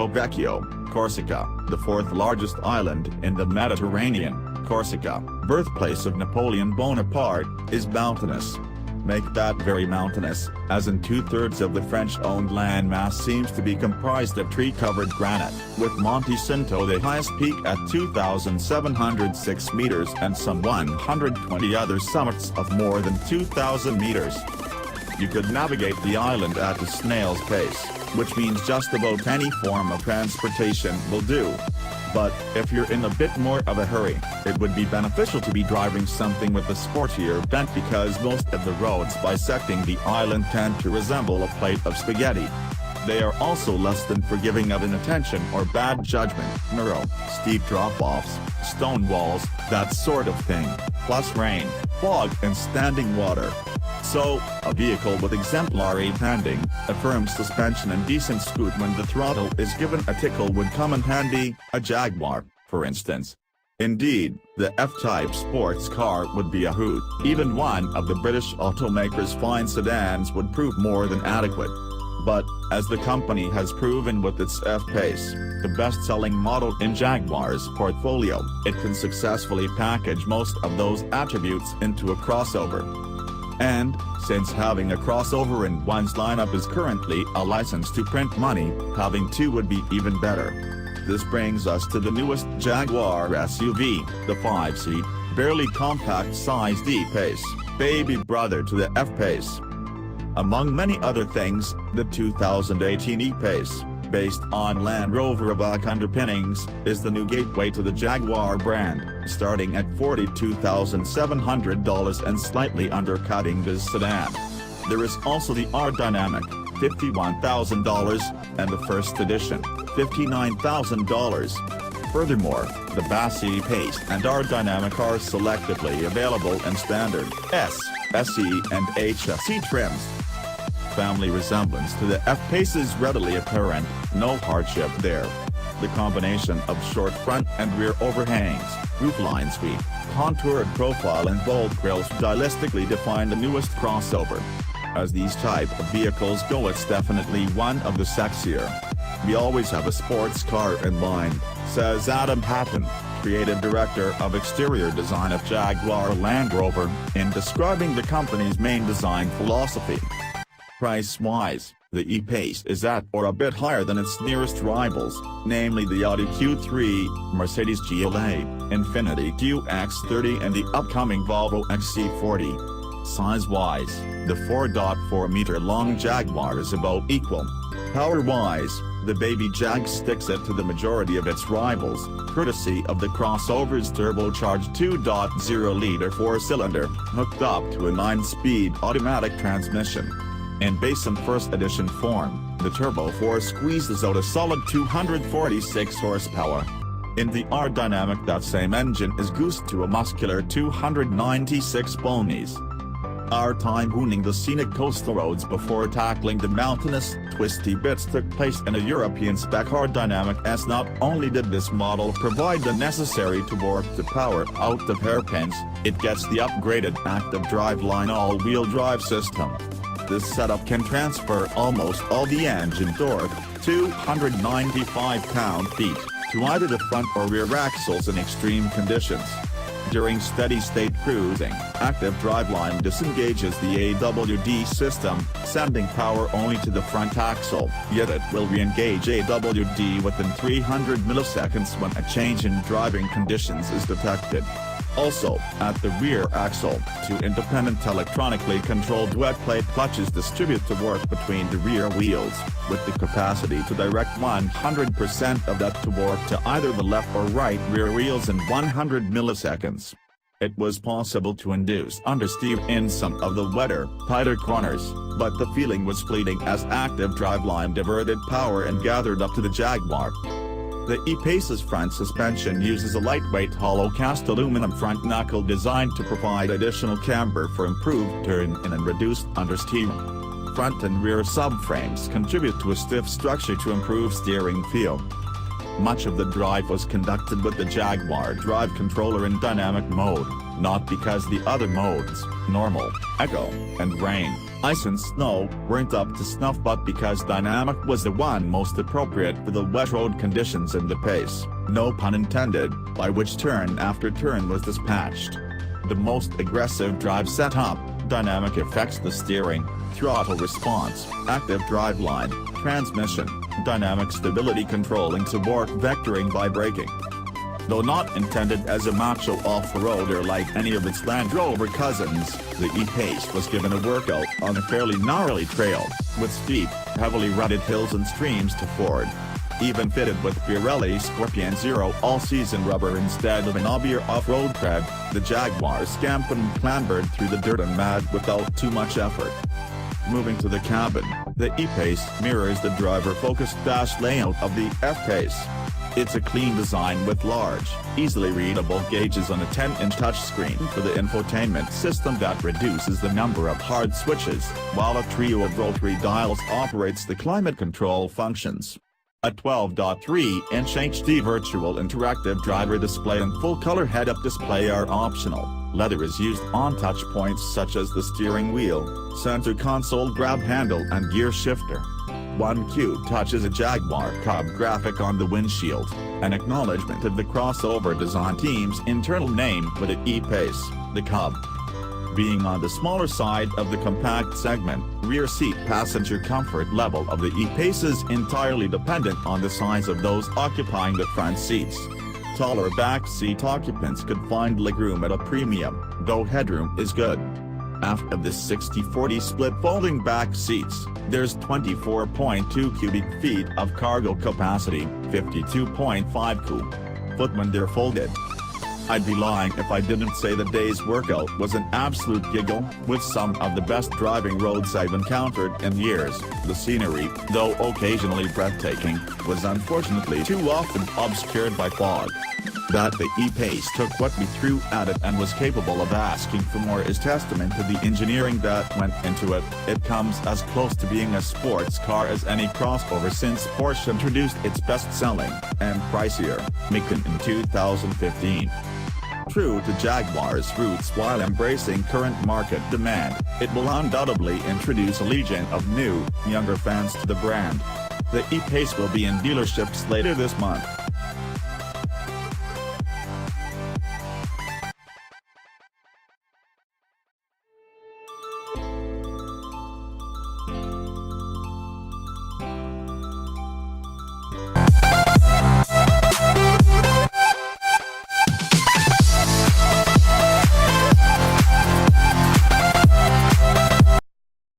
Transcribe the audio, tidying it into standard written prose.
Vecchio, Corsica, the fourth largest island in the Mediterranean. Corsica, birthplace of Napoleon Bonaparte, is mountainous. Make that very mountainous, as in 2/3 of the French-owned landmass seems to be comprised of tree-covered granite, with Monte Cinto the highest peak at 2,706 meters and some 120 other summits of more than 2,000 meters. You could navigate the island at a snail's pace, which means just about any form of transportation will do. But, if you're in a bit more of a hurry, it would be beneficial to be driving something with a sportier bent because most of the roads bisecting the island tend to resemble a plate of spaghetti. They are also less than forgiving of inattention or bad judgment, narrow, steep drop-offs, stone walls, that sort of thing, plus rain, fog and standing water. So, a vehicle with exemplary handling, a firm suspension and decent scoot when the throttle is given a tickle would come in handy, a Jaguar, for instance. Indeed, the F-Type sports car would be a hoot. Even one of the British automaker's fine sedans would prove more than adequate. But, as the company has proven with its F-Pace, the best-selling model in Jaguar's portfolio, it can successfully package most of those attributes into a crossover. And, since having a crossover in one's lineup is currently a license to print money, having two would be even better. This brings us to the newest Jaguar SUV, the 5-seat, barely compact-sized E Pace, baby brother to the F-Pace. Among many other things, the 2018 E Pace, based on Land Rover Evoque underpinnings, is the new gateway to the Jaguar brand, starting at $42,700 and slightly undercutting this sedan. There is also the R-Dynamic, $51,000, and the first edition, $59,000. Furthermore, the Bass E Pace and R-Dynamic are selectively available in standard S, SE and HSE trims. Family resemblance to the F-Pace is readily apparent, no hardship there. The combination of short front and rear overhangs, roofline sweep, contoured profile and bold grilles stylistically define the newest crossover. As these type of vehicles go, it's definitely one of the sexier. We always have a sports car in mind, says Adam Hatton, creative director of exterior design of Jaguar Land Rover, in describing the company's main design philosophy. Price-wise, the E-Pace is at or a bit higher than its nearest rivals, namely the Audi Q3, Mercedes GLA, Infiniti QX30 and the upcoming Volvo XC40. Size-wise, the 4.4-meter-long Jaguar is about equal. Power-wise, the baby Jag sticks it to the majority of its rivals, courtesy of the crossover's turbocharged 2.0-liter four-cylinder, hooked up to a 9-speed automatic transmission. In base and first edition form, the Turbo 4 squeezes out a solid 246 horsepower. In the R-Dynamic, that same engine is goosed to a muscular 296 ponies. Our time hooning the scenic coastal roads before tackling the mountainous, twisty bits took place in a European spec R-Dynamic S. Not only did this model provide the necessary torque to power out the hairpins, it gets the upgraded active driveline all-wheel drive system. This setup can transfer almost all the engine torque, 295 pound-feet, to either the front or rear axles in extreme conditions. During steady-state cruising, active driveline disengages the AWD system, sending power only to the front axle, yet it will re-engage AWD within 300 milliseconds when a change in driving conditions is detected. Also, at the rear axle, two independent electronically controlled wet plate clutches distribute the torque between the rear wheels, with the capacity to direct 100% of that torque to either the left or right rear wheels in 100 milliseconds. It was possible to induce understeer in some of the wetter, tighter corners, but the feeling was fleeting as active driveline diverted power and gathered up to the Jaguar. The E-Pace's front suspension uses a lightweight hollow-cast aluminum front knuckle designed to provide additional camber for improved turn-in and reduced understeer. Front and rear subframes contribute to a stiff structure to improve steering feel. Much of the drive was conducted with the Jaguar drive controller in dynamic mode, not because the other modes, normal, eco, and rain, ice and snow, weren't up to snuff, but because dynamic was the one most appropriate for the wet road conditions and the pace, no pun intended, by which turn after turn was dispatched. The most aggressive drive setup, dynamic affects the steering, throttle response, active driveline, transmission, dynamic stability controlling to torque vectoring by braking. Though not intended as a macho off-roader like any of its Land Rover cousins, the E Pace was given a workout on a fairly gnarly trail, with steep, heavily rutted hills and streams to ford. Even fitted with Pirelli Scorpion Zero all-season rubber instead of an knobbier off-road tread, the Jaguar scampered and clambered through the dirt and mud without too much effort. Moving to the cabin, the E Pace mirrors the driver-focused dash layout of the F Pace. It's a clean design with large, easily readable gauges on a 10-inch touchscreen for the infotainment system that reduces the number of hard switches, while a trio of rotary dials operates the climate control functions. A 12.3-inch HD virtual interactive driver display and full-color head-up display are optional. Leather is used on touch points such as the steering wheel, center console grab handle and gear shifter. One cute touch is a Jaguar Cub graphic on the windshield, an acknowledgement of the crossover design team's internal name for the E Pace, the Cub. Being on the smaller side of the compact segment, rear seat passenger comfort level of the E Pace is entirely dependent on the size of those occupying the front seats. Taller back seat occupants could find legroom at a premium, though headroom is good. After the 60-40 split folding back seats, there's 24.2 cubic feet of cargo capacity, 52.5 cu-foot when they're folded. I'd be lying if I didn't say the day's workout was an absolute giggle, with some of the best driving roads I've encountered in years. The scenery, though occasionally breathtaking, was unfortunately too often obscured by fog. That the E Pace took what we threw at it and was capable of asking for more is testament to the engineering that went into it. It comes as close to being a sports car as any crossover since Porsche introduced its best-selling, and pricier, Macan in 2015. True to Jaguar's roots while embracing current market demand, it will undoubtedly introduce a legion of new, younger fans to the brand. The E Pace will be in dealerships later this month.